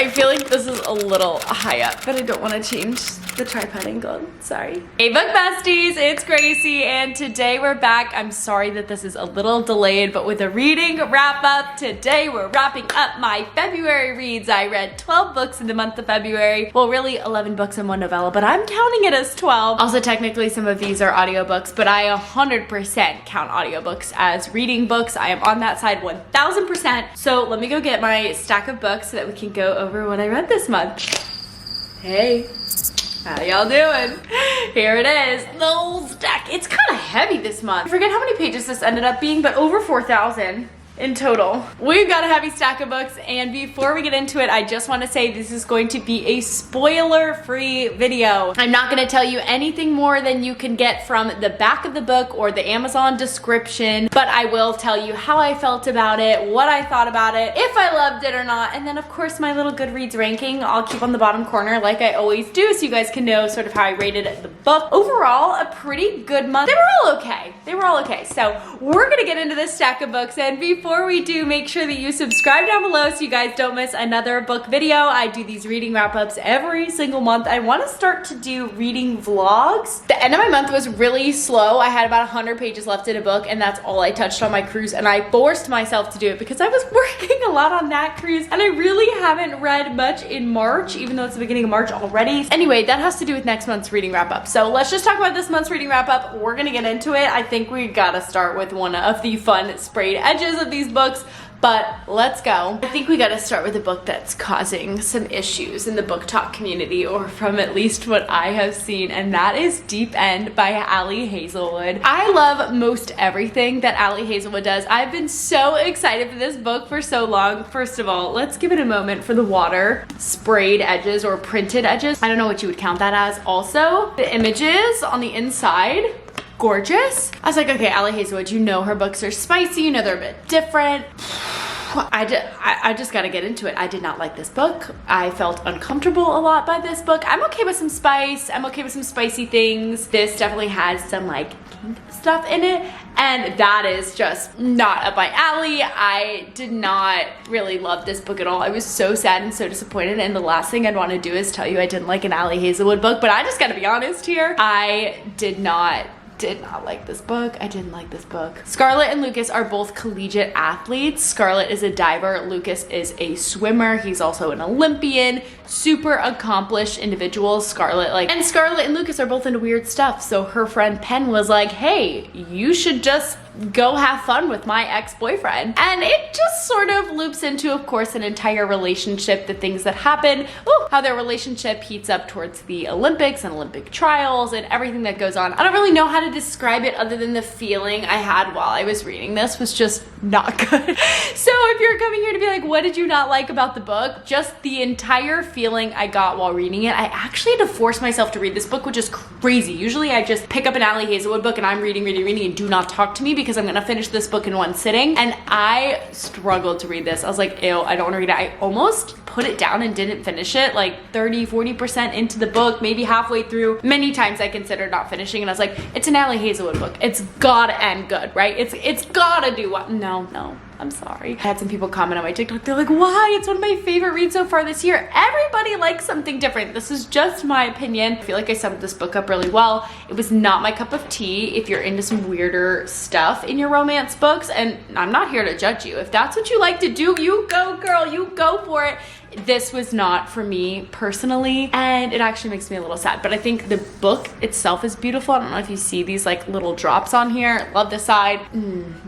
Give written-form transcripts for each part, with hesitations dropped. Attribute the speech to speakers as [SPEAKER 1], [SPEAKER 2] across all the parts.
[SPEAKER 1] I feel like this is a little high up, but I don't want to change the tripod angle. Sorry. Hey book besties, it's Gracie, and today we're back. I'm sorry that this is a little delayed, but with a reading wrap up, today we're wrapping up my February reads. I read 12 books in the month of February. Well, really 11 books and one novella, but I'm counting it as 12. Also, technically some of these are audiobooks, but I 100% count audiobooks as reading books. I am on that side 1000%. So let me go get my stack of books so that we can go over what I read this month. Hey, how y'all doing? Here it is, the whole stack. It's kind of heavy this month. I forget how many pages this ended up being, but over 4,000 in total. We've got a heavy stack of books, and before we get into it, I just want to say this is going to be a spoiler-free video. I'm not going to tell you anything more than you can get from the back of the book or the Amazon description, but I will tell you how I felt about it, what I thought about it, if I loved it or not, and then of course my little Goodreads ranking I'll keep on the bottom corner like I always do, so you guys can know sort of how I rated the book. Overall, a pretty good month. They were all okay. They were all okay. So we're gonna get into this stack of books, and before we do, make sure that you subscribe down below so you guys don't miss another book video. I do these reading wrap-ups every single month. I want to start to do reading vlogs. The end of my month was really slow. I had about 100 pages left in a book, and that's all I touched on my cruise, and I forced myself to do it because I was working a lot on that cruise, and I really haven't read much in March, even though it's the beginning of March already. Anyway, that has to do with next month's reading wrap-up. So let's just talk about this month's reading wrap-up. We're gonna get into it. I think we gotta start with one of the fun sprayed edges of these books, but let's go. I think we gotta start with a book that's causing some issues in the book talk community, or from at least what I have seen, and that is Deep End by Ali Hazelwood. I love most everything that Ali Hazelwood does. I've been so excited for this book for so long. First of all, let's give it a moment for the water sprayed edges or printed edges. I don't know what you would count that as. Also, the images on the inside, gorgeous. I was like, okay, Ali Hazelwood, you know her books are spicy, you know they're a bit different. I just gotta get into it. I did not like this book. I felt uncomfortable a lot by this book. I'm okay with some spice. I'm okay with some spicy things. This definitely has some like kink stuff in it, and that is just not up my alley. I did not really love this book at all. I was so sad and so disappointed, and the last thing I'd want to do is tell you I didn't like an Ali Hazelwood book, but I just gotta be honest here. I did not like this book. I didn't like this book. Scarlett and Lucas are both collegiate athletes. Scarlett is a diver. Lucas is a swimmer. He's also an Olympian. Super accomplished individuals. Scarlett and Lucas are both into weird stuff. So her friend Penn was like, hey, you should just go have fun with my ex-boyfriend. And it just sort of loops into, of course, an entire relationship, the things that happen, how their relationship heats up towards the Olympics and Olympic trials and everything that goes on. I don't really know how to describe it other than the feeling I had while I was reading this was just not good. So if you're coming here to be like, what did you not like about the book? Just the entire feeling I got while reading it. I actually had to force myself to read this book, which is crazy. Usually I just pick up an Ali Hazelwood book and I'm reading and do not talk to me because I'm gonna finish this book in one sitting. And I struggled to read this. I was like, ew, I don't wanna read it. I almost put it down and didn't finish it, like 30-40% into the book, maybe halfway through. Many times I considered not finishing, and I was like, it's an Ali Hazelwood book. It's gotta end good, right? It's gotta do what? No, I'm sorry. I had some people comment on my TikTok. They're like, why? It's one of my favorite reads so far this year. Everybody likes something different. This is just my opinion. I feel like I summed this book up really well. It was not my cup of tea if you're into some weirder stuff in your romance books, and I'm not here to judge you. If that's what you like to do, you go, girl, you go for it. This was not for me personally, and it actually makes me a little sad, but I think the book itself is beautiful. I don't know if you see these like little drops on here. Love this side.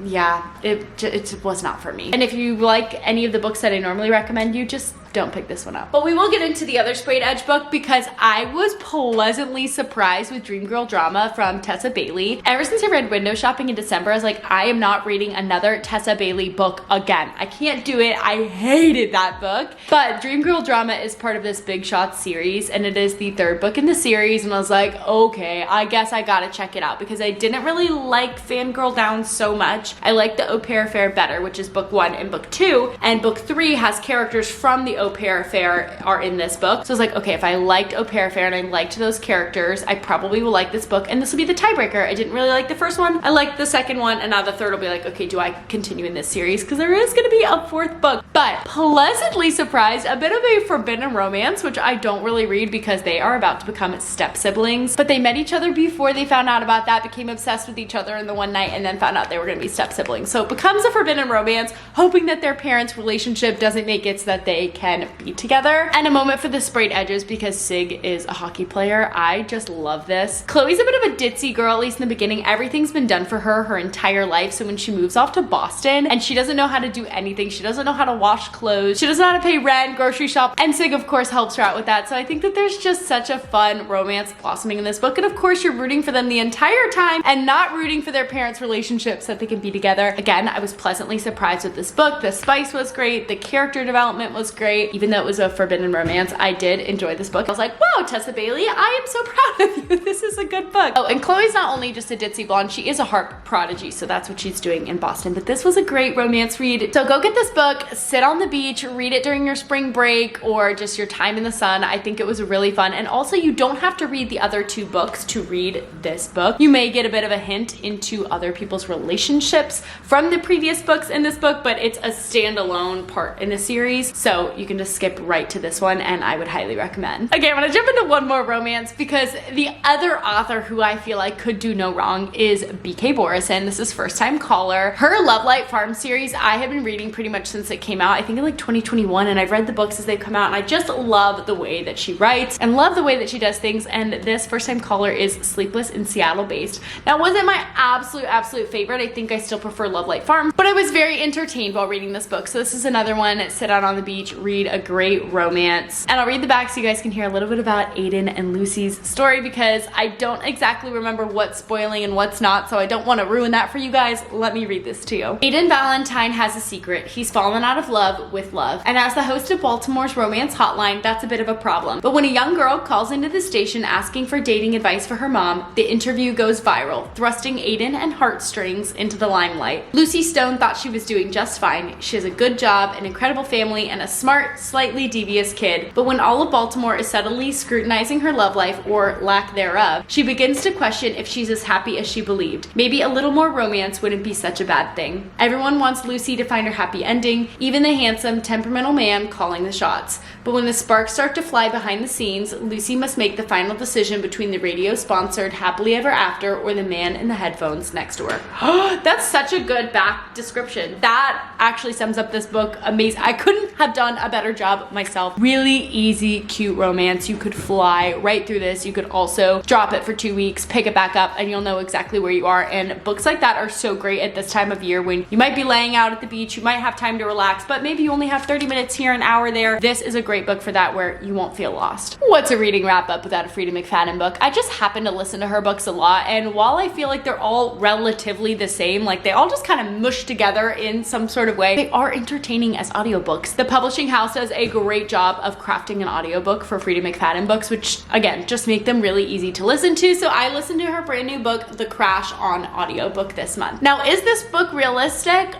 [SPEAKER 1] Yeah, it was not for me. And if you like any of the books that I normally recommend you, just don't pick this one up. But we will get into the other sprayed edge book because I was pleasantly surprised with Dream Girl Drama from Tessa Bailey. Ever since I read Window Shopping in December, I was like, I am not reading another Tessa Bailey book again. I can't do it. I hated that book. But Dream Girl Drama is part of this Big Shot series, and it is the third book in the series, and I was like, okay, I guess I gotta check it out because I didn't really like Fangirl Down so much. I like the Au Pair Affair better, which is book 1 and book 2, and book 3 has characters from the Au Pair Affair are in this book. So I was like, okay, if I liked Au Pair Affair and I liked those characters, I probably will like this book, and this will be the tiebreaker. I didn't really like the first one. I liked the second one, and now the third will be like, okay, do I continue in this series? Because there is gonna be a fourth book. But pleasantly surprised surprised. A bit of a forbidden romance, which I don't really read because they are about to become step siblings, but they met each other before they found out about that, became obsessed with each other in the one night, and then found out they were going to be step siblings. So it becomes a forbidden romance, hoping that their parents' relationship doesn't make it so that they can be together. And a moment for the sprayed edges because Sig is a hockey player. I just love this. Chloe's a bit of a ditzy girl, at least in the beginning. Everything's been done for her entire life. So when she moves off to Boston and she doesn't know how to do anything, she doesn't know how to wash clothes, she doesn't know how to pay rent, grocery shop, and Sig of course helps her out with that. So I think that there's just such a fun romance blossoming in this book. And of course you're rooting for them the entire time and not rooting for their parents' relationships so that they can be together. Again, I was pleasantly surprised with this book. The spice was great. The character development was great. Even though it was a forbidden romance, I did enjoy this book. I was like, wow, Tessa Bailey, I am so proud of you. This is a good book. Oh, and Chloe's not only just a ditzy blonde, she is a harp prodigy. So that's what she's doing in Boston. But this was a great romance read. So go get this book, sit on the beach, read it during your spring break or just your time in the sun. I think it was really fun. And also you don't have to read the other two books to read this book. You may get a bit of a hint into other people's relationships from the previous books in this book, but it's a standalone part in the series. So you can just skip right to this one and I would highly recommend. Okay, I'm gonna jump into one more romance because the other author who I feel like could do no wrong is BK Borison. This is First Time Caller. Her Love Light Farm series, I have been reading pretty much since it came out. I think in like 2021, and I've read the books as they've come out, and I just love the way that she writes and love the way that she does things. And this First Time Caller is Sleepless in Seattle based. Now, it wasn't my absolute favorite. I think I still prefer Love Light Farm, but I was very entertained while reading this book. So this is another one, sit out on the beach, read a great romance. And I'll read the back so you guys can hear a little bit about Aiden and Lucy's story because I don't exactly remember what's spoiling and what's not, so I don't want to ruin that for you guys. Let me read this to you. Aiden Valentine has a secret. He's fallen out of love with love. And as the host of Baltimore's romance hotline, that's a bit of a problem. But when a young girl calls into the station asking for dating advice for her mom, the interview goes viral, thrusting Aiden and Heartstrings into the limelight. Lucy Stone thought she was doing just fine. She has a good job, an incredible family, and a smart, slightly devious kid. But when all of Baltimore is subtly scrutinizing her love life, or lack thereof, she begins to question if she's as happy as she believed. Maybe a little more romance wouldn't be such a bad thing. Everyone wants Lucy to find her happy ending, even the handsome, temperamental man calling the shots. But when the sparks start to fly behind the scenes, Lucy must make the final decision between the radio-sponsored Happily Ever After or the man in the headphones next to her. That's such a good back description. That actually sums up this book. Amazing. I couldn't have done a better job myself. Really easy, cute romance. You could fly right through this. You could also drop it for 2 weeks, pick it back up, and you'll know exactly where you are. And books like that are so great at this time of year when you might be laying out at the beach, you might have time to relax, but maybe you only have 30 minutes here, an hour there. This is a great book for that where you won't feel lost. What's a reading wrap up without a Frida McFadden book? I just happen to listen to her books a lot, and while I feel like they're all relatively the same, like they all just kind of mush together in some sort of way, they are entertaining as audiobooks. The publishing house does a great job of crafting an audiobook for Frida McFadden books, which again, just make them really easy to listen to. So I listened to her brand new book, The Crash, on audiobook this month. Now, is this book realistic?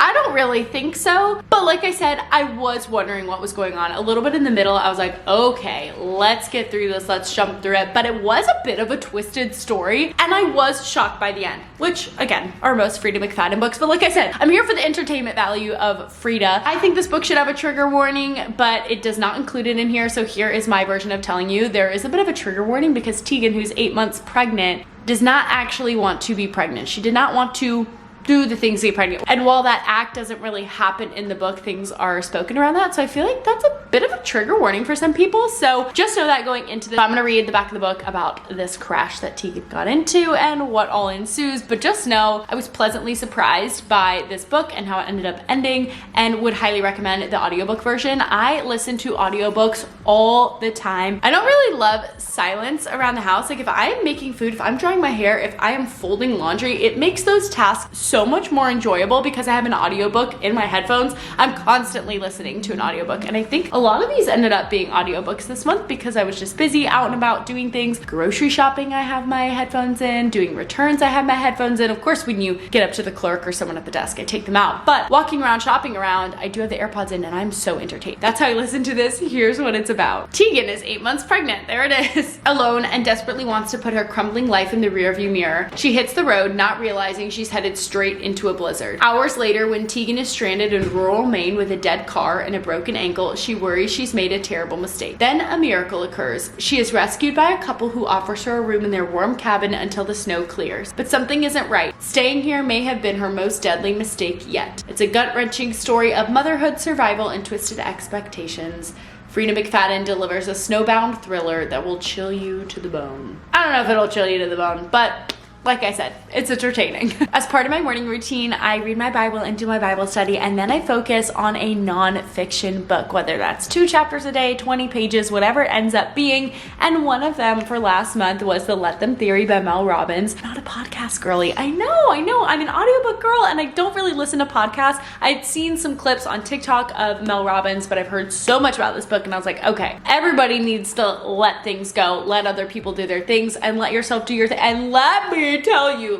[SPEAKER 1] I don't really think so, but like I said, I was wondering what was going on. A little bit in the middle, I was like, okay, let's get through this, let's jump through it. But it was a bit of a twisted story, and I was shocked by the end, which again, are most Frida McFadden books. But like I said, I'm here for the entertainment value of Frida. I think this book should have a trigger warning, but it does not include it in here. So here is my version of telling you there is a bit of a trigger warning because Tegan, who's 8 months pregnant, does not actually want to be pregnant. She did not want to do the things to get pregnant. And while that act doesn't really happen in the book, things are spoken around that. So I feel like that's a bit of a trigger warning for some people. So just know that going into this. I'm gonna read the back of the book about this crash that Tegan got into and what all ensues. But just know I was pleasantly surprised by this book and how it ended up ending, and would highly recommend the audiobook version. I listen to audiobooks all the time. I don't really love silence around the house. Like if I am making food, if I'm drying my hair, if I am folding laundry, it makes those tasks so much more enjoyable because I have an audiobook in my headphones. I'm constantly listening to an audiobook, and I think a lot of these ended up being audiobooks this month because I was just busy out and about doing things. Grocery shopping, I have my headphones in. Doing returns, I have my headphones in. Of course, when you get up to the clerk or someone at the desk, I take them out. But walking around, shopping around, I do have the AirPods in, and I'm so entertained. That's how I listen to this. Here's what it's about. Tegan is 8 months pregnant. There it is. Alone and desperately wants to put her crumbling life in the rearview mirror. She hits the road, not realizing she's headed straight straight into a blizzard. Hours later, when Tegan is stranded in rural Maine with a dead car and a broken ankle, she worries she's made a terrible mistake. Then a miracle occurs. She is rescued by a couple who offers her a room in their warm cabin until the snow clears. But something isn't right. Staying here may have been her most deadly mistake yet. It's a gut-wrenching story of motherhood, survival, and twisted expectations. Frida McFadden delivers a snowbound thriller that will chill you to the bone. I don't know if it'll chill you to the bone, but like I said, it's entertaining. As part of my morning routine, I read my Bible and do my Bible study, and then I focus on a non-fiction book, whether that's 2 chapters a day, 20 pages, whatever it ends up being. And one of them for last month was The Let Them Theory by Mel Robbins. I'm not a podcast girly. I know. I'm an audiobook girl, and I don't really listen to podcasts. I'd seen some clips on TikTok of Mel Robbins, but I've heard so much about this book, and I was like, okay, everybody needs to let things go, let other people do their things, and let yourself do your thing. And let me tell you,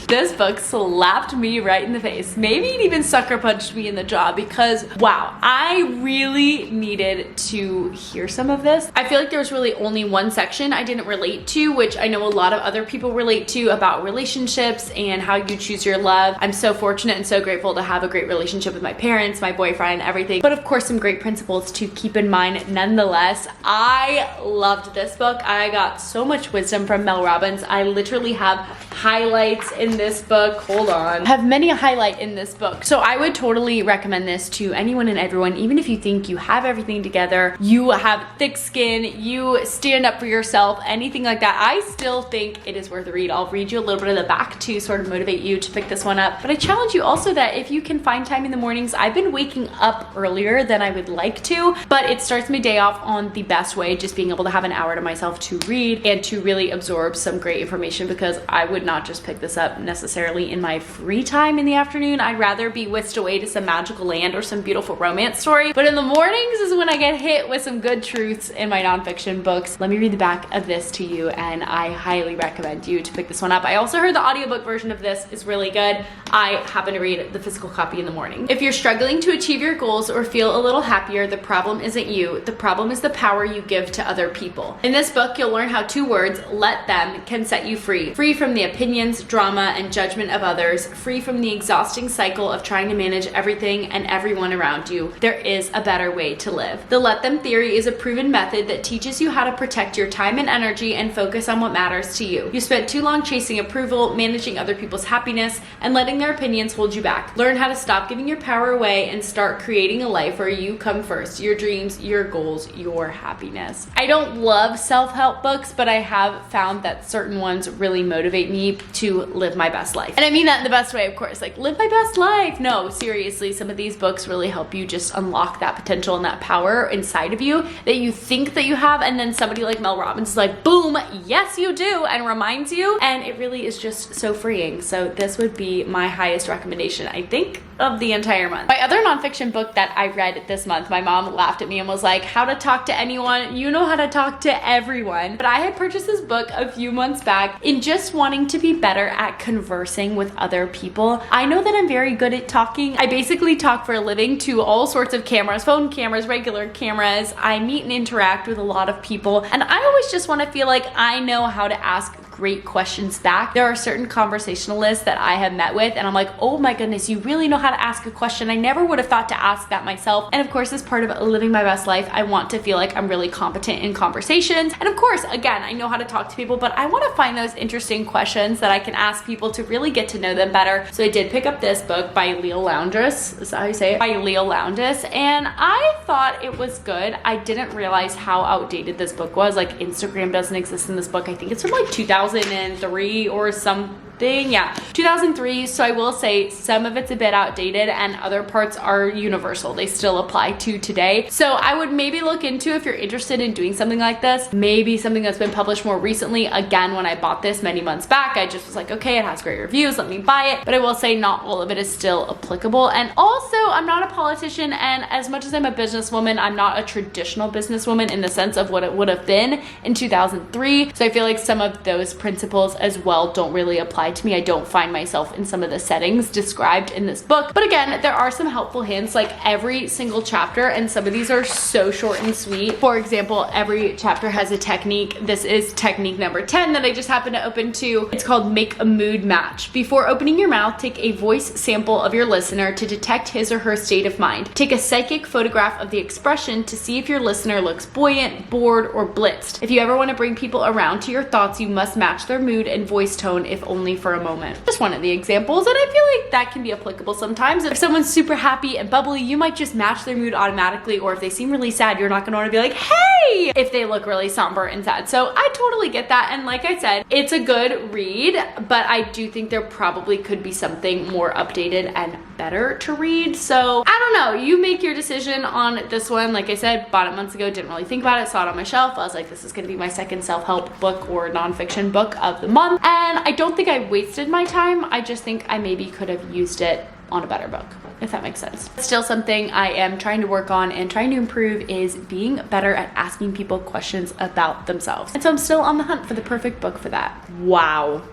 [SPEAKER 1] this book slapped me right in the face. Maybe it even sucker punched me in the jaw, because wow, I really needed to hear some of this. I feel like there was really only one section I didn't relate to, which I know a lot of other people relate to, about relationships and how you choose your love. I'm so fortunate and so grateful to have a great relationship with my parents, my boyfriend, everything, but of course some great principles to keep in mind nonetheless. I loved this book. I got so much wisdom from Mel Robbins. I literally have highlights in this book. Hold on. I have many a highlight in this book. So I would totally recommend this to anyone and everyone, even if you think you have everything together, you have thick skin, you stand up for yourself, anything like that. I still think it is worth a read. I'll read you a little bit of the back to sort of motivate you to pick this one up. But I challenge you also that if you can find time in the mornings, I've been waking up earlier than I would like to, but it starts my day off on the best way, just being able to have an hour to myself to read and to really absorb some great information, because I would not just pick this up necessarily in my free time in the afternoon. I'd rather be whisked away to some magical land or some beautiful romance story. But in the mornings is when I get hit with some good truths in my nonfiction books. Let me read the back of this to you, and I highly recommend you to pick this one up. I also heard the audiobook version of this is really good. I happen to read the physical copy in the morning. If you're struggling to achieve your goals or feel a little happier, the problem isn't you. The problem is the power you give to other people. In this book, you'll learn how 2 words, let them, can set you free. Free from the opinions, drama, and judgment of others. Free from the exhausting cycle of trying to manage everything and everyone around you. There is a better way to live. The Let Them Theory is a proven method that teaches you how to protect your time and energy and focus on what matters to you. You spent too long chasing approval, managing other people's happiness, and letting their opinions hold you back. Learn how to stop giving your power away and start creating a life where you come first. Your dreams, your goals, your happiness. I don't love self-help books, but I have found that certain ones really motivate me to live my best life. And I mean that in the best way, of course, like live my best life. No, seriously, some of these books really help you just unlock that potential and that power inside of you that you think that you have. And then somebody like Mel Robbins is like, boom, yes, you do, and reminds you. And it really is just so freeing. So this would be my highest recommendation, I think, of the entire month. My other nonfiction book that I read this month, my mom laughed at me and was like, how to talk to anyone. You know how to talk to everyone. But I had purchased this book a few months back in just wanting to be better at conversing with other people. I know that I'm very good at talking. I basically talk for a living to all sorts of cameras, phone cameras, regular cameras. I meet and interact with a lot of people, and I always just want to feel like I know how to ask great questions back. There are certain conversationalists that I have met with, and I'm like, oh my goodness, you really know how to ask a question. I never would have thought to ask that myself. And of course, as part of living my best life, I want to feel like I'm really competent in conversations. And of course, again, I know how to talk to people, but I want to find those interesting questions that I can ask people to really get to know them better. So I did pick up this book by Leo Loundris. Is that how you say it? By Leo Loundris. And I thought it was good. I didn't realize how outdated this book was. Like, Instagram doesn't exist in this book. I think it's from like 2003 or something. Yeah, 2003. So I will say some of it's a bit outdated and other parts are universal. They still apply to today. So I would maybe look into, if you're interested in doing something like this, maybe something that's been published more recently. Again, when I bought this many months back, I just was like, okay, it has great reviews, let me buy it. But I will say not all of it is still applicable. And also, I'm not a politician, and as much as I'm a businesswoman, I'm not a traditional businesswoman in the sense of what it would have been in 2003. So I feel like some of those principles as well don't really apply apply to me. I don't find myself in some of the settings described in this book. But again, there are some helpful hints, like every single chapter, and some of these are so short and sweet. For example, every chapter has a technique. This is technique number 10 that I just happened to open to. It's called Make a Mood Match. Before opening your mouth, take a voice sample of your listener to detect his or her state of mind. Take a psychic photograph of the expression to see if your listener looks buoyant, bored, or blitzed. If you ever want to bring people around to your thoughts, you must match their mood and voice tone, if only for a moment. Just one of the examples, and I feel like that can be applicable sometimes. If someone's super happy and bubbly, you might just match their mood automatically, or if they seem really sad, you're not going to want to be like, hey, if they look really somber and sad. So I totally get that, and like I said, it's a good read, but I do think there probably could be something more updated and better to read. So I don't know, you make your decision on this one. Like I said, bought it months ago, didn't really think about it, saw it on my shelf. I was like, this is gonna be my second self-help book or nonfiction book of the month. And I don't think I wasted my time. I just think I maybe could have used it on a better book, if that makes sense. Still something I am trying to work on and trying to improve is being better at asking people questions about themselves. And so I'm still on the hunt for the perfect book for that. Wow.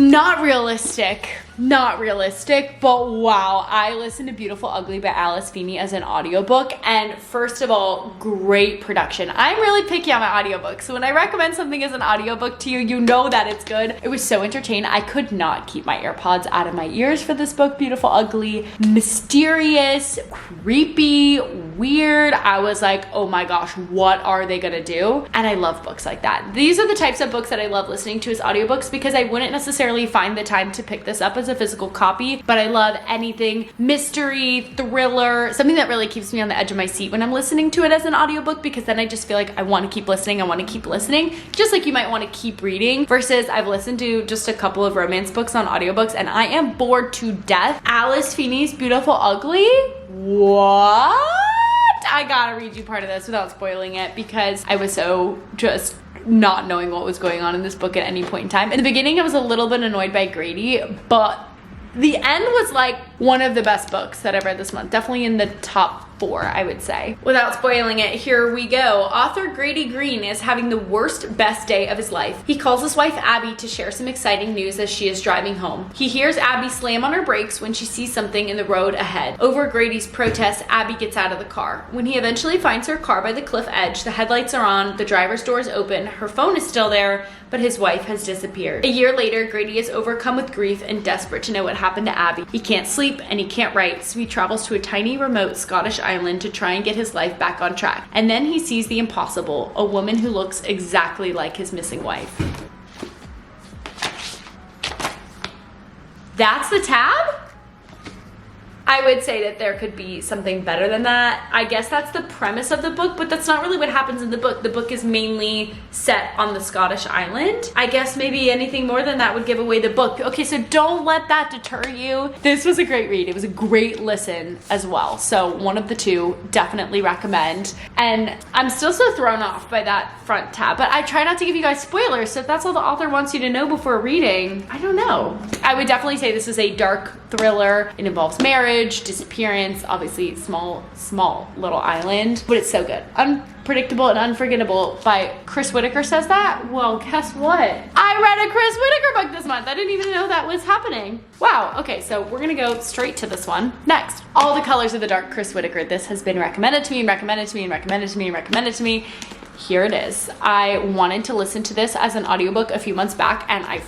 [SPEAKER 1] Not realistic, but wow. I listened to Beautiful Ugly by Alice Feeney as an audiobook, and first of all, great production. I'm really picky on my audiobooks, so when I recommend something as an audiobook to you, you know that it's good. It was so entertaining. I could not keep my AirPods out of my ears for this book. Beautiful Ugly, mysterious, creepy, weird. I was like, oh my gosh, what are they gonna do? And I love books like that. These are the types of books that I love listening to as audiobooks, because I wouldn't necessarily find the time to pick this up as a physical copy, but I love anything mystery, thriller, something that really keeps me on the edge of my seat when I'm listening to it as an audiobook, because then I just feel like I want to keep listening, just like you might want to keep reading, versus I've listened to just a couple of romance books on audiobooks and I am bored to death. Alice Feeney's Beautiful Ugly? What? I gotta read you part of this without spoiling it, because I was so just not knowing what was going on in this book at any point in time. In the beginning, I was a little bit annoyed by Grady, but the end was like one of the best books that I've read this month. Definitely in the top 4, I would say. Without spoiling it, here we go. Author Grady Green is having the worst, best day of his life. He calls his wife Abby to share some exciting news as she is driving home. He hears Abby slam on her brakes when she sees something in the road ahead. Over Grady's protest, Abby gets out of the car. When he eventually finds her car by the cliff edge, the headlights are on, the driver's door is open, her phone is still there, but his wife has disappeared. A year later, Grady is overcome with grief and desperate to know what happened to Abby. He can't sleep and he can't write, so he travels to a tiny, remote Scottish island to try and get his life back on track. And then he sees the impossible, a woman who looks exactly like his missing wife. That's the tab? I would say that there could be something better than that. I guess that's the premise of the book, but that's not really what happens in the book. The book is mainly set on the Scottish island. I guess maybe anything more than that would give away the book. Okay, so don't let that deter you. This was a great read. It was a great listen as well. So one of the two, definitely recommend. And I'm still so thrown off by that front tab, but I try not to give you guys spoilers. So if that's all the author wants you to know before reading, I don't know. I would definitely say this is a dark thriller. It involves marriage, disappearance, obviously small little island, but it's so good. Unpredictable and Unforgettable by Chris Whitaker says that? Well, guess what? I read a Chris Whitaker book this month. I didn't even know that was happening. Wow, okay, so we're gonna go straight to this one. Next, All the Colors of the Dark, Chris Whitaker. This has been recommended to me and recommended to me and recommended to me and recommended to me. Here it is. I wanted to listen to this as an audiobook a few months back, and I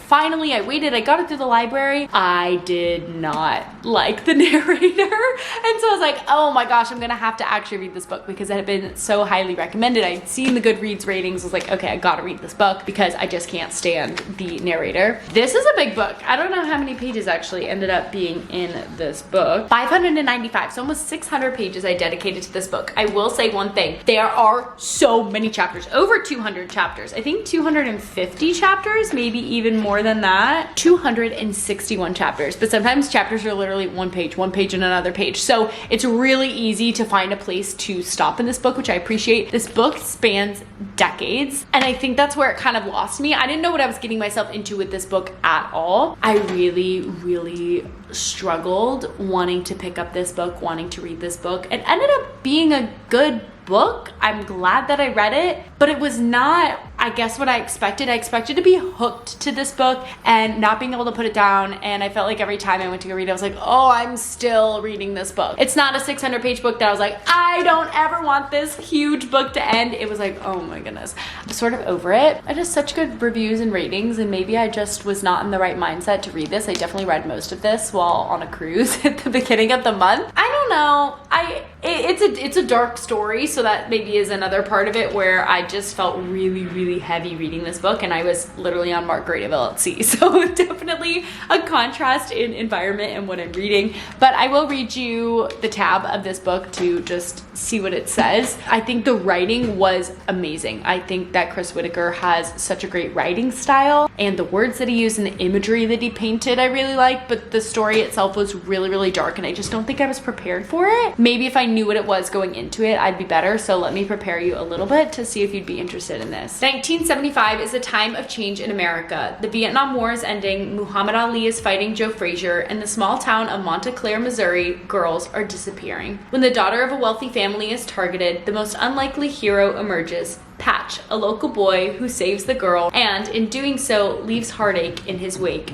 [SPEAKER 1] waited, I got it through the library. I did not like the narrator. And so I was like, oh my gosh, I'm gonna have to actually read this book because it had been so highly recommended. I'd seen the Goodreads ratings. I was like, okay, I gotta read this book because I just can't stand the narrator. This is a big book. I don't know how many pages actually ended up being in this book. 595, so almost 600 pages I dedicated to this book. I will say one thing. There are so many chapters, over 200 chapters. I think 250 chapters, maybe even more than that. 261 chapters, but sometimes chapters are literally one page and another page. So it's really easy to find a place to stop in this book, which I appreciate. This book spans decades, and I think that's where it kind of lost me. I didn't know what I was getting myself into with this book at all. I really struggled wanting to pick up this book, wanting to read this book. It ended up being a good book. I'm glad that I read it, but it was not I guess what I expected. I expected to be hooked to this book and not being able to put it down, and I felt like every time I went to go read it, I was like, oh, I'm still reading this book. It's not a 600-page book that I was like, I don't ever want this huge book to end. It was like, oh my goodness. I'm sort of over it. I just such good reviews and ratings, and maybe I just was not in the right mindset to read this. I definitely read most of this while on a cruise at the beginning of the month. I don't know. It's a dark story, so that maybe is another part of it where I just felt really heavy reading this book, and I was literally on Margaritaville at sea. So definitely a contrast in environment and what I'm reading. But I will read you the tab of this book to just see what it says. I think the writing was amazing. I think that Chris Whitaker has such a great writing style, and the words that he used and the imagery that he painted I really liked, but the story itself was really dark, and I just don't think I was prepared for it. Maybe if I knew what it was going into it, I'd be better. So let me prepare you a little bit to see if you'd be interested in this. 1975 is a time of change in America. The Vietnam War is ending, Muhammad Ali is fighting Joe Frazier, and the small town of Montclair, Missouri, girls are disappearing. When the daughter of a wealthy family is targeted, the most unlikely hero emerges. Patch, a local boy who saves the girl, and in doing so, leaves heartache in his wake.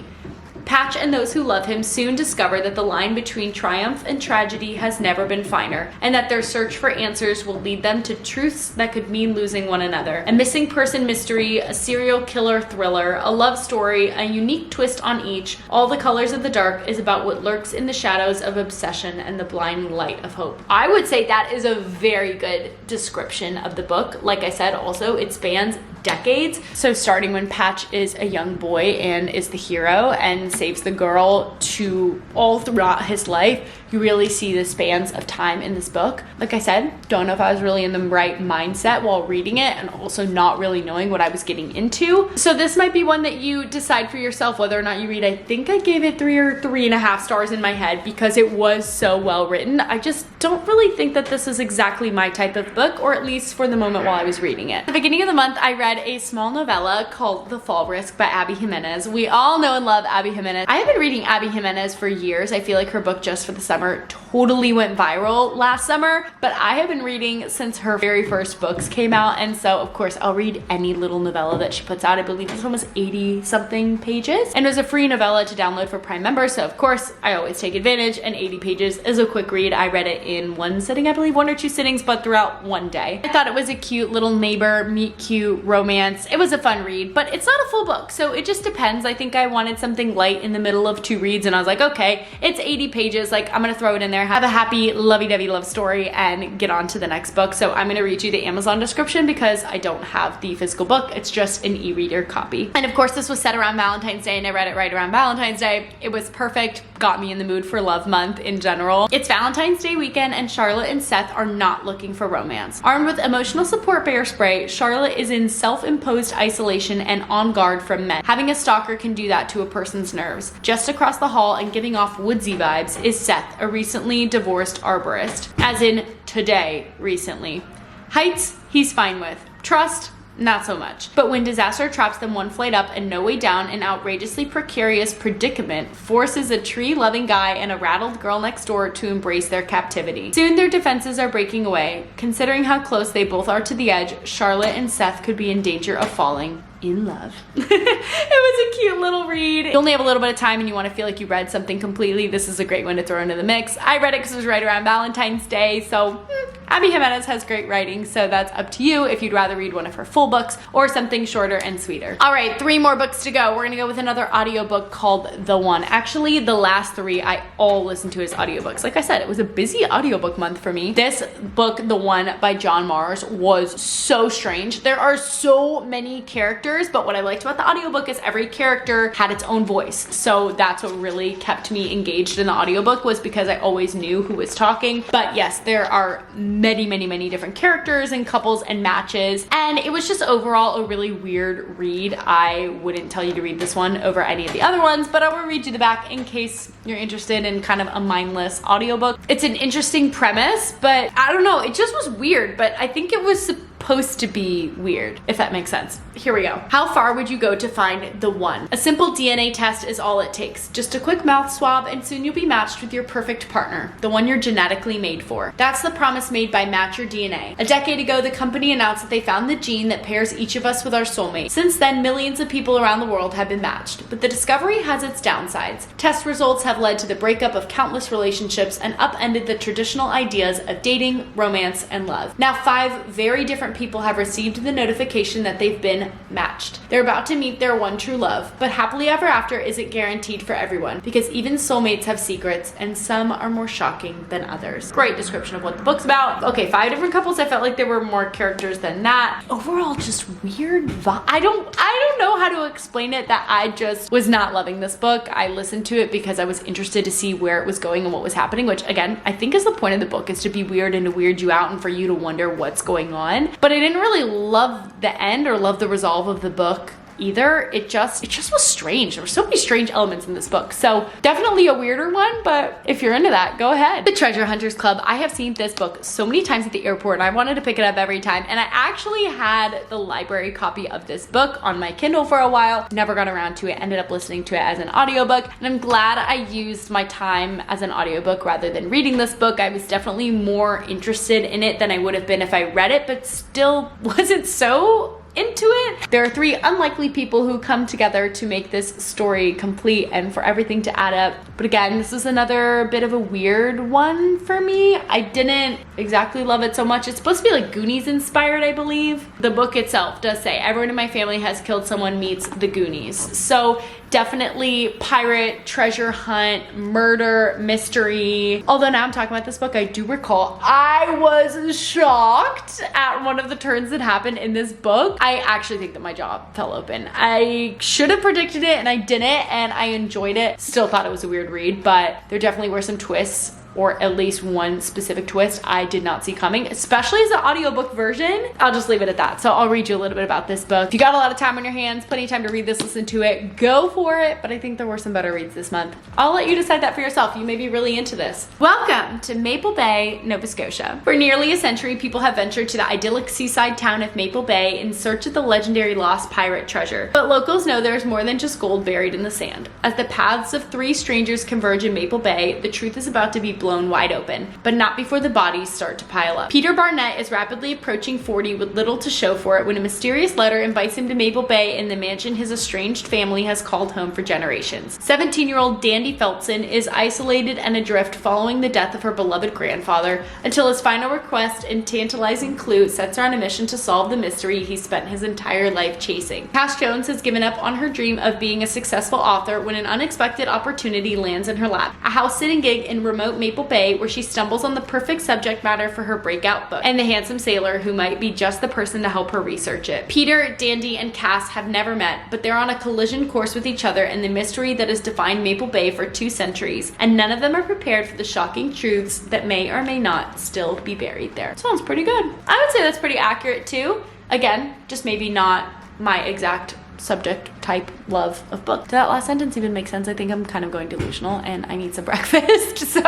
[SPEAKER 1] Patch and those who love him soon discover that the line between triumph and tragedy has never been finer, and that their search for answers will lead them to truths that could mean losing one another. A missing person mystery, a serial killer thriller, a love story, a unique twist on each, all the colors of the dark is about what lurks in the shadows of obsession and the blinding light of hope. I would say that is a very good description of the book. Like I said, also it spans decades. So starting when Patch is a young boy and is the hero and saves the girl to all throughout his life, you really see the spans of time in this book. Like I said, don't know if I was really in the right mindset while reading it, and also not really knowing what I was getting into. So this might be one that you decide for yourself whether or not you read. I think I gave it 3 or 3.5 stars in my head because it was so well written. I just don't really think that this is exactly my type of book, or at least for the moment while I was reading it. At the beginning of the month, I read a small novella called The Fall Risk by Abby Jimenez. We all know and love Abby Jimenez. I have been reading Abby Jimenez for years. I feel like her book Just for the Summer totally went viral last summer, but I have been reading since her very first books came out, and so of course I'll read any little novella that she puts out. I believe this one was 80 something pages, and it was a free novella to download for Prime members, so of course I always take advantage, and 80 pages is a quick read. I read it in one sitting, I believe 1 or 2 sittings, but throughout one day. I thought it was a cute little neighbor meet cute romance. It was a fun read, but it's not a full book, so it just depends. I think I wanted something light in the middle of 2 reads, and I was like, okay, it's 80 pages, like I'm gonna throw it in there, have a happy lovey-dovey love story, and get on to the next book. So I'm gonna read you the Amazon description because I don't have the physical book. It's just an e-reader copy. And of course this was set around Valentine's Day, and I read it right around Valentine's Day. It was perfect, got me in the mood for love month in general. It's Valentine's Day weekend, and Charlotte and Seth are not looking for romance. Armed with emotional support bear spray, Charlotte is in self-imposed isolation and on guard from men. Having a stalker can do that to a person's nerves. Just across the hall and giving off woodsy vibes is Seth, a recently divorced arborist. As in today, recently. Heights, he's fine with. Trust, not so much. But when disaster traps them one flight up and no way down, an outrageously precarious predicament forces a tree-loving guy and a rattled girl next door to embrace their captivity. Soon their defenses are breaking away. Considering how close they both are to the edge, Charlotte and Seth could be in danger of falling in love. It was a cute little read. You only have a little bit of time and you want to feel like you read something completely. This is a great one to throw into the mix. I read it because it was right around Valentine's Day, so Abby Jimenez has great writing, so that's up to you if you'd rather read one of her full books or something shorter and sweeter. All right, 3 more books to go. We're gonna go with another audiobook called The One. Actually, the last 3 I all listened to as audiobooks. Like I said, it was a busy audiobook month for me. This book, The One by John Mars, was so strange. There are so many characters, but what I liked about the audiobook is every character had its own voice. So that's what really kept me engaged in the audiobook, was because I always knew who was talking. But yes, there are many different characters and couples and matches, and it was just overall a really weird read. I wouldn't tell you to read this one over any of the other ones, but I will read you the back in case you're interested in kind of a mindless audiobook. It's an interesting premise, but I don't know, it just was weird, but I think it was supposed supposed to be weird, if that makes sense. Here we go. How far would you go to find the one? A simple DNA test is all it takes. Just a quick mouth swab and soon you'll be matched with your perfect partner, the one you're genetically made for. That's the promise made by Match Your DNA. A decade ago, the company announced that they found the gene that pairs each of us with our soulmate. Since then, millions of people around the world have been matched, but the discovery has its downsides. Test results have led to the breakup of countless relationships and upended the traditional ideas of dating, romance, and love. Now, 5 very different people have received the notification that they've been matched. They're about to meet their one true love, but happily ever after isn't guaranteed for everyone because even soulmates have secrets and some are more shocking than others. Great description of what the book's about. Okay, 5 different couples. I felt like there were more characters than that. Overall, just weird vibe. I don't know how to explain it, that I just was not loving this book. I listened to it because I was interested to see where it was going and what was happening, which again, I think is the point of the book, is to be weird and to weird you out and for you to wonder what's going on. But I didn't really love the end or love the resolve of the book either. It just was strange. There were so many strange elements in this book. So definitely a weirder one, but if you're into that, go ahead. The Treasure Hunters Club. I have seen this book so many times at the airport and I wanted to pick it up every time. And I actually had the library copy of this book on my Kindle for a while. Never got around to it. Ended up listening to it as an audiobook. And I'm glad I used my time as an audiobook rather than reading this book. I was definitely more interested in it than I would have been if I read it, but still wasn't so into it. There are 3 unlikely people who come together to make this story complete and for everything to add up. But again, this is another bit of a weird one for me. I didn't exactly love it so much. It's supposed to be like Goonies inspired, I believe. The book itself does say everyone in my family has killed someone meets the Goonies. So definitely pirate, treasure hunt, murder, mystery. Although now I'm talking about this book, I do recall I was shocked at one of the turns that happened in this book. I actually think that my jaw fell open. I should have predicted it and I didn't, and I enjoyed it. Still thought it was a weird read, but there definitely were some twists, or at least one specific twist I did not see coming, especially as the audiobook version. I'll just leave it at that. So I'll read you a little bit about this book. If you got a lot of time on your hands, plenty of time to read this, listen to it, go for it. But I think there were some better reads this month. I'll let you decide that for yourself. You may be really into this. Welcome to Maple Bay, Nova Scotia. For nearly a century, people have ventured to the idyllic seaside town of Maple Bay in search of the legendary lost pirate treasure. But locals know there's more than just gold buried in the sand. As the paths of 3 strangers converge in Maple Bay, the truth is about to be blown wide open, but not before the bodies start to pile up. Peter Barnett is rapidly approaching 40 with little to show for it when a mysterious letter invites him to Maple Bay in the mansion his estranged family has called home for generations. 17-year-old Dandy Feltson is isolated and adrift following the death of her beloved grandfather until his final request and tantalizing clue sets her on a mission to solve the mystery he spent his entire life chasing. Cass Jones has given up on her dream of being a successful author when an unexpected opportunity lands in her lap. A house-sitting gig in remote Maple Bay where she stumbles on the perfect subject matter for her breakout book and the handsome sailor who might be just the person to help her research it. Peter, Dandy, and Cass have never met, but they're on a collision course with each other in the mystery that has defined Maple Bay for 2 centuries, and none of them are prepared for the shocking truths that may or may not still be buried there. Sounds pretty good. I would say that's pretty accurate too. Again, just maybe not my exact subject type love of book. Did that last sentence even make sense? I think I'm kind of going delusional and I need some breakfast. So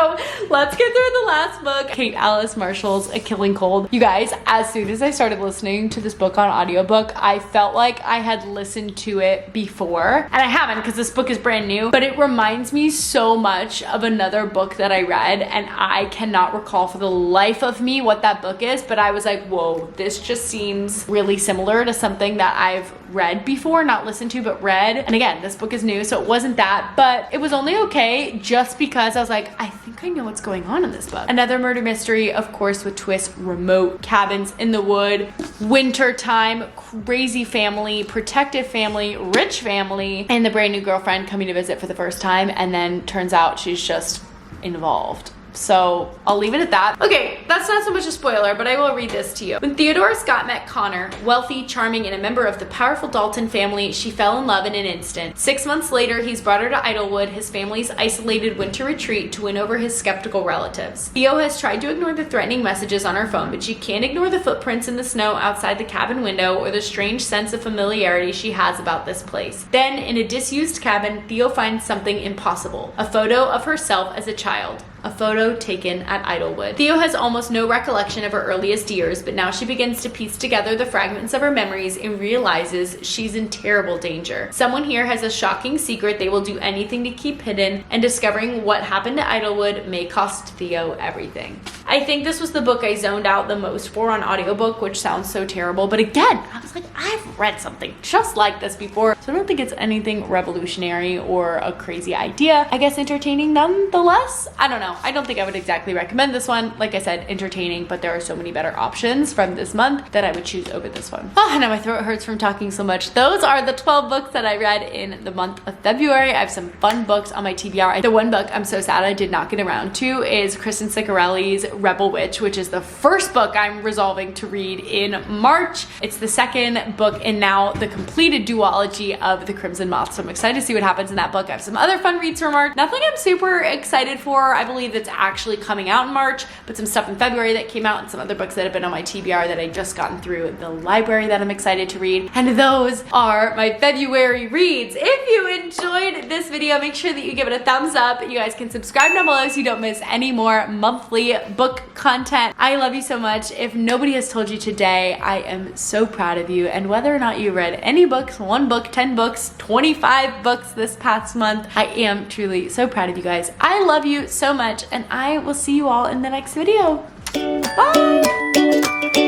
[SPEAKER 1] let's get through the last book, Kate Alice Marshall's A Killing Cold. You guys, as soon as I started listening to this book on audiobook, I felt like I had listened to it before, and I haven't because this book is brand new, but it reminds me so much of another book that I read, and I cannot recall for the life of me what that book is, but I was like, whoa, this just seems really similar to something that I've read before, not listened to, but read. And again, this book is new, so it wasn't that, but it was only okay just because I was like, I think I know what's going on in this book. Another murder mystery, of course, with twists, remote cabins in the wood, winter time, crazy family, protective family, rich family, and the brand new girlfriend coming to visit for the first time, and then turns out she's just involved. So I'll leave it at that. Okay, that's not so much a spoiler, but I will read this to you. When Theodora Scott met Connor, wealthy, charming, and a member of the powerful Dalton family, she fell in love in an instant. 6 months later, he's brought her to Idlewood, his family's isolated winter retreat, to win over his skeptical relatives. Theo has tried to ignore the threatening messages on her phone, but she can't ignore the footprints in the snow outside the cabin window or the strange sense of familiarity she has about this place. Then, in a disused cabin, Theo finds something impossible, a photo of herself as a child. A photo taken at Idlewood. Theo has almost no recollection of her earliest years, but now she begins to piece together the fragments of her memories and realizes she's in terrible danger. Someone here has a shocking secret they will do anything to keep hidden, and discovering what happened to Idlewood may cost Theo everything. I think this was the book I zoned out the most for on audiobook, which sounds so terrible, but again, I was like, I've read something just like this before, so I don't think it's anything revolutionary or a crazy idea. I guess entertaining nonetheless. I don't know. I don't think I would exactly recommend this one. Like I said, entertaining, but there are so many better options from this month that I would choose over this one. Oh, now my throat hurts from talking so much. Those are the 12 books that I read in the month of February. I have some fun books on my TBR. The one book I'm so sad I did not get around to is Kristen Ciccarelli's Rebel Witch, which is the first book I'm resolving to read in March. It's the second book in now the completed duology of The Crimson Moth, so I'm excited to see what happens in that book. I have some other fun reads for March. Nothing I'm super excited for. I believe that's actually coming out in March, but some stuff in February that came out and some other books that have been on my TBR that I just gotten through the library that I'm excited to read. And those are my February reads. If you enjoyed this video, make sure that you give it a thumbs up. You guys can subscribe down below so you don't miss any more monthly book content. I love you so much. If nobody has told you today, I am so proud of you. And whether or not you read any books, 1 book, 10 books, 25 books this past month, I am truly so proud of you guys. I love you so much, and I will see you all in the next video. Bye!